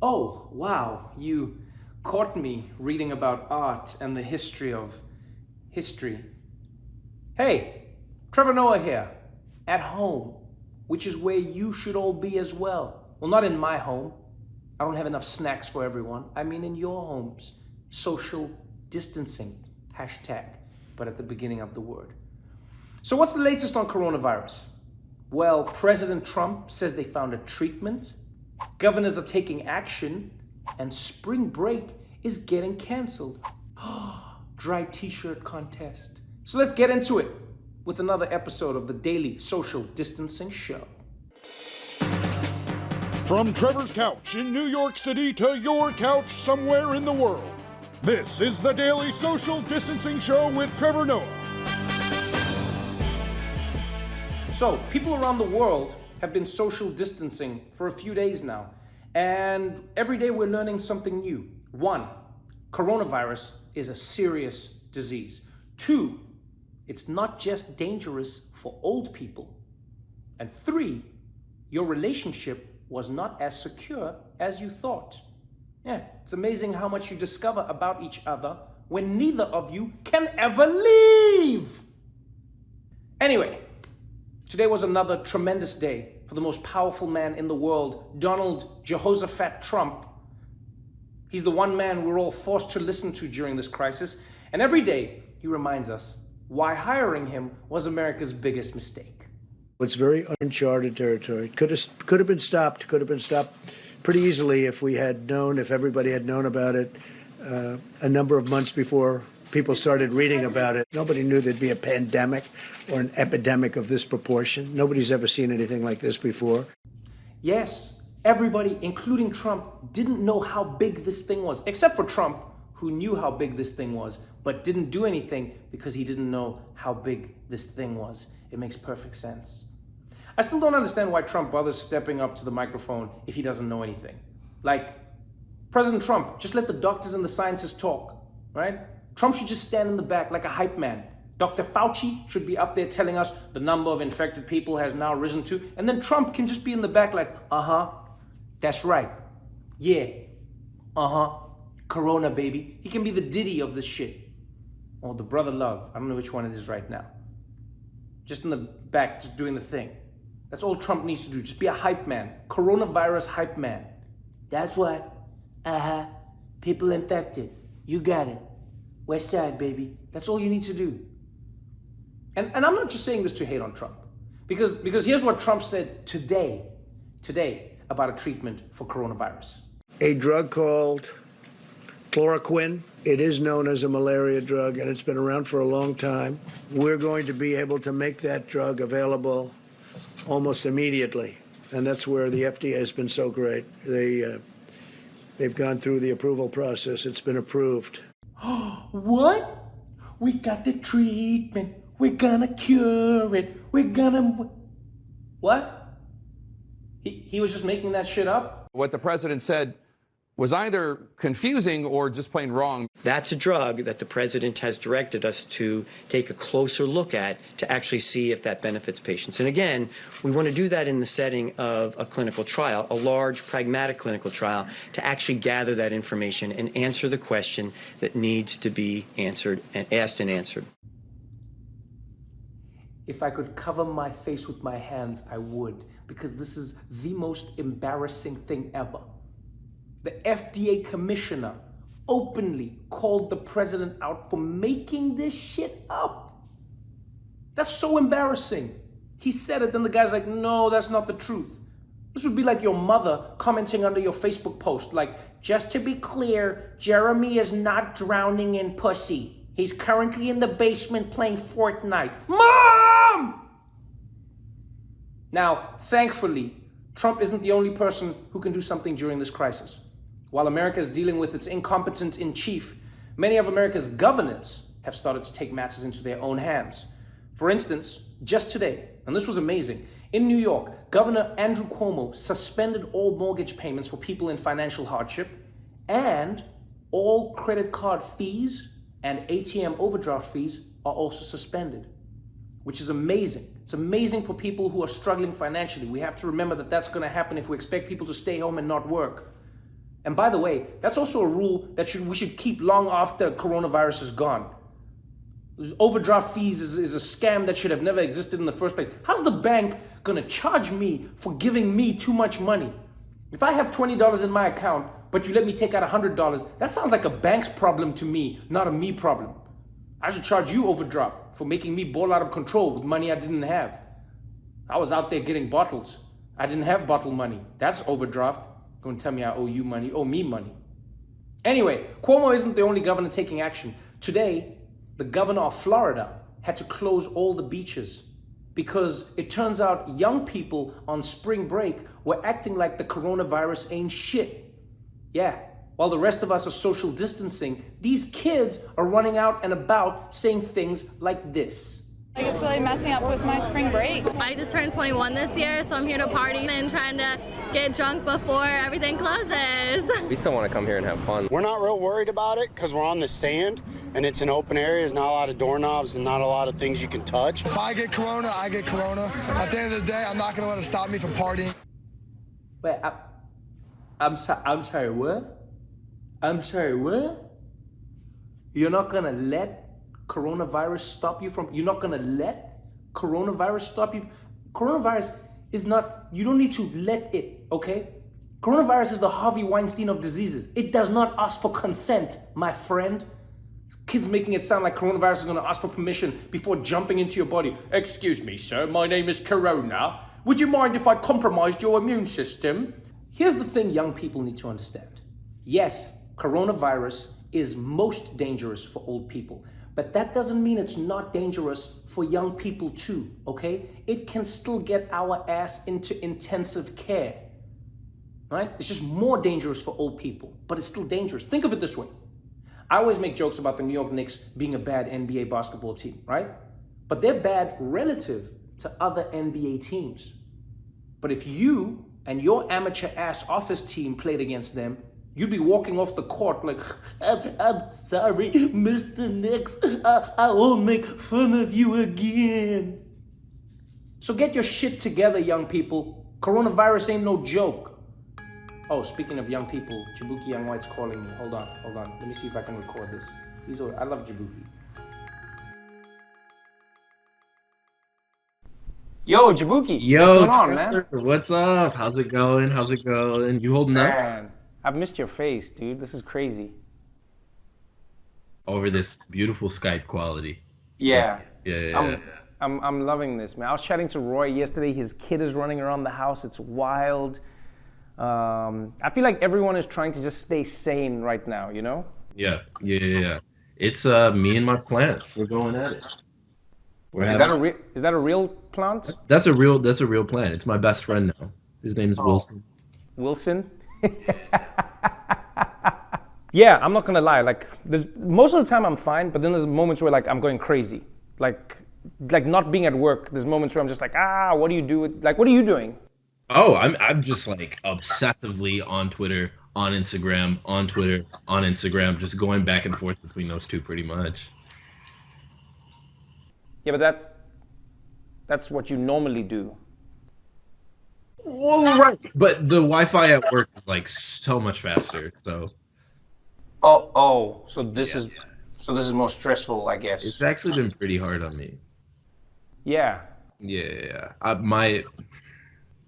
Oh, wow, you caught me reading about art and the history of history. Hey, Trevor Noah here, at home, which is where you should all be as well. Well, not in my home. I don't have enough snacks for everyone. I mean in your homes. Social distancing, hashtag, but at the beginning of the word. So what's the latest on coronavirus? Well, President Trump says they found a treatment, governors are taking action, and spring break is getting canceled. Dry t-shirt contest. So let's get into it with another episode of the Daily Social Distancing Show. From Trevor's couch in New York City to your couch somewhere in the world, this is the Daily Social Distancing Show with Trevor Noah. So, people around the world have been social distancing for a few days now, and every day we're learning something new. 1, coronavirus is a serious disease. 2, it's not just dangerous for old people. And 3, your relationship was not as secure as you thought. Yeah, it's amazing how much you discover about each other when neither of you can ever leave. Anyway, today was another tremendous day for the most powerful man in the world, Donald Jehoshaphat Trump. He's the one man we're all forced to listen to during this crisis. And every day he reminds us why hiring him was America's biggest mistake. It's very uncharted territory. Could have been stopped pretty easily if everybody had known about it a number of months before people started reading about it. Nobody knew there'd be a pandemic or an epidemic of this proportion. Nobody's ever seen anything like this before. Yes, everybody, including Trump, didn't know how big this thing was, except for Trump, who knew how big this thing was, but didn't do anything because he didn't know how big this thing was. It makes perfect sense. I still don't understand why Trump bothers stepping up to the microphone if he doesn't know anything. Like, President Trump, just let the doctors and the scientists talk, right? Trump should just stand in the back like a hype man. Dr. Fauci should be up there telling us the number of infected people has now risen to, and then Trump can just be in the back like, that's right. Yeah, Corona, baby. He can be the Diddy of this shit. Or the Brother Love. I don't know which one it is right now. Just in the back, just doing the thing. That's all Trump needs to do. Just be a hype man. Coronavirus hype man. That's what. People infected. You got it. West Side, baby. That's all you need to do. And I'm not just saying this to hate on Trump. Because here's what Trump said today about a treatment for coronavirus. A drug called chloroquine. It is known as a malaria drug, and it's been around for a long time. We're going to be able to make that drug available almost immediately, and that's where the FDA has been so great. They've gone through the approval process. It's been approved. What? We got the treatment. We're gonna cure it. What? He was just making that shit up? What the president said was either confusing or just plain wrong. That's a drug that the president has directed us to take a closer look at to actually see if that benefits patients. And again, we want to do that in the setting of a clinical trial, a large, pragmatic clinical trial, to actually gather that information and answer the question that needs to be answered and asked and answered. If I could cover my face with my hands, I would, because this is the most embarrassing thing ever. The FDA commissioner openly called the president out for making this shit up. That's so embarrassing. He said it, then the guy's like, no, that's not the truth. This would be like your mother commenting under your Facebook post, like, just to be clear, Jeremy is not drowning in pussy. He's currently in the basement playing Fortnite. Mom! Now, thankfully, Trump isn't the only person who can do something during this crisis. While America is dealing with its incompetent in chief, many of America's governors have started to take matters into their own hands. For instance, just today, and this was amazing, in New York, Governor Andrew Cuomo suspended all mortgage payments for people in financial hardship, and all credit card fees and ATM overdraft fees are also suspended, which is amazing. It's amazing for people who are struggling financially. We have to remember that that's going to happen if we expect people to stay home and not work. And by the way, that's also a rule that we should keep long after coronavirus is gone. Overdraft fees is a scam that should have never existed in the first place. How's the bank gonna charge me for giving me too much money? If I have $20 in my account, but you let me take out $100, that sounds like a bank's problem to me, not a me problem. I should charge you overdraft for making me ball out of control with money I didn't have. I was out there getting bottles. I didn't have bottle money. That's overdraft. Don't tell me I owe you money, owe me money. Anyway, Cuomo isn't the only governor taking action. Today, the governor of Florida had to close all the beaches because it turns out young people on spring break were acting like the coronavirus ain't shit. Yeah, while the rest of us are social distancing, these kids are running out and about saying things like this. Like, it's really messing up with my spring break. I just turned 21 this year, so I'm here to party and trying to get drunk before everything closes. We still want to come here and have fun. We're not real worried about it because we're on the sand and it's an open area. There's not a lot of doorknobs and not a lot of things you can touch. If I get corona, I get corona. At the end of the day, I'm not going to let it stop me from partying. Wait, I'm sorry, what? I'm sorry, what? You're not going to let coronavirus stop you from, you're not gonna let coronavirus stop you? Coronavirus is not, you don't need to let it, okay? Coronavirus is the Harvey Weinstein of diseases. It does not ask for consent, my friend. Kids making it sound like coronavirus is gonna ask for permission before jumping into your body. Excuse me, sir, my name is Corona. Would you mind if I compromised your immune system? Here's the thing young people need to understand. Yes, coronavirus is most dangerous for old people. But that doesn't mean it's not dangerous for young people too, okay? It can still get our ass into intensive care, right? It's just more dangerous for old people, but it's still dangerous. Think of it this way. I always make jokes about the New York Knicks being a bad NBA basketball team, right? But they're bad relative to other NBA teams. But if you and your amateur ass office team played against them, you'd be walking off the court like, I'm sorry, Mr. Knicks, I won't make fun of you again. So get your shit together, young people. Coronavirus ain't no joke. Oh, speaking of young people, Jaboukie Young-White's calling me. Hold on. Let me see if I can record this. I love Jaboukie. Yo, Jaboukie. Yo, what's going on, man? What's up? How's it going? You holding up? Man, I've missed your face, dude. This is crazy. Over this beautiful Skype quality. Yeah. Yeah. I'm loving this, man. I was chatting to Roy yesterday. His kid is running around the house. It's wild. I feel like everyone is trying to just stay sane right now, you know? Yeah. It's me and my plants. We're going at it. Is that a real plant? That's a real plant. It's my best friend now. His name is Wilson. Wilson? Yeah, I'm not gonna lie. Like, most of the time I'm fine, but then there's moments where like I'm going crazy. Like not being at work. There's moments where I'm just like, what do you do? What are you doing? Oh, I'm just like obsessively on Twitter, on Instagram, on Twitter, on Instagram, just going back and forth between those two pretty much. Yeah, but that's what you normally do. Well, right. But the Wi-Fi at work is like so much faster. So. So this is more stressful, I guess. It's actually been pretty hard on me. Yeah. Yeah. My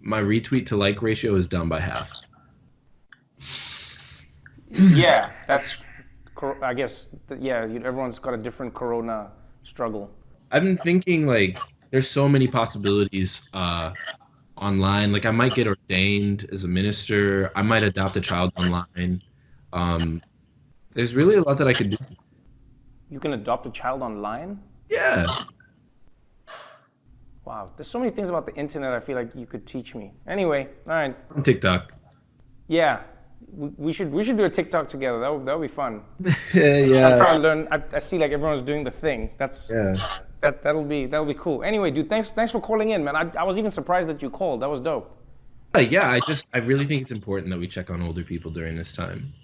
retweet to like ratio is down by half. Yeah, I guess. Yeah, everyone's got a different corona struggle. I've been thinking like there's so many possibilities online. Like I might get ordained as a minister. I might adopt a child online. There's really a lot that I could do. You can adopt a child online? Yeah. Wow, there's so many things about the internet I feel like you could teach me. Anyway, all right. On TikTok. Yeah, we should do a TikTok together. That would be fun. Yeah. I'm trying to learn. I see like everyone's doing the thing. Yeah. That'll be cool. Anyway, dude, thanks for calling in, man. I was even surprised that you called. That was dope. Yeah, I really think it's important that we check on older people during this time.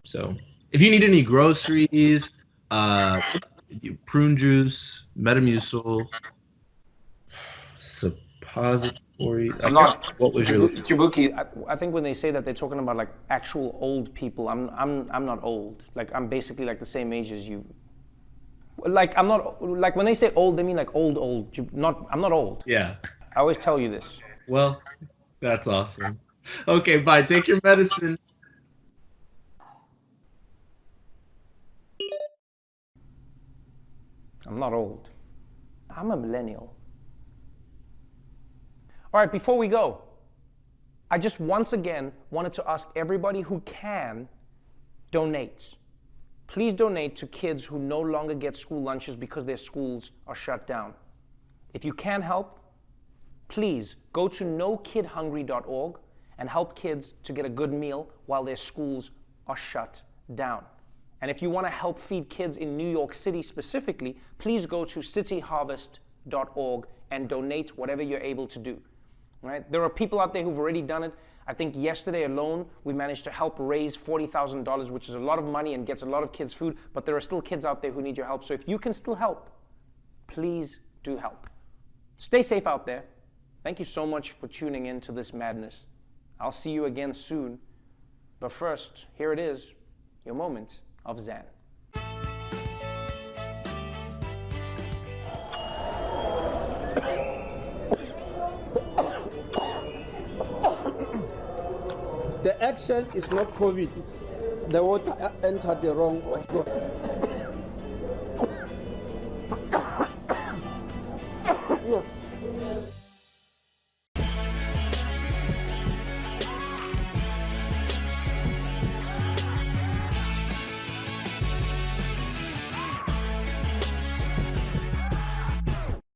So, if you need any groceries, prune juice, Metamucil, suppositories. I'm not. What was your Jaboukie? I think when they say that, they're talking about like actual old people. I'm not old. Like I'm basically like the same age as you. Like I'm not like when they say old, they mean like old. Not I'm not old. Yeah. I always tell you this. Well, that's awesome. Okay, bye. Take your medicine. I'm not old. I'm a millennial. All right, before we go, I just once again wanted to ask everybody who can donate. Please donate to kids who no longer get school lunches because their schools are shut down. If you can help, please go to nokidhungry.org and help kids to get a good meal while their schools are shut down. And if you want to help feed kids in New York City specifically, please go to cityharvest.org and donate whatever you're able to do. Right? There are people out there who've already done it. I think yesterday alone, we managed to help raise $40,000, which is a lot of money and gets a lot of kids food, but there are still kids out there who need your help. So if you can still help, please do help. Stay safe out there. Thank you so much for tuning in to this madness. I'll see you again soon. But first, here it is, your moment of Zen. The action is not COVID. The water entered the wrong way. Yes.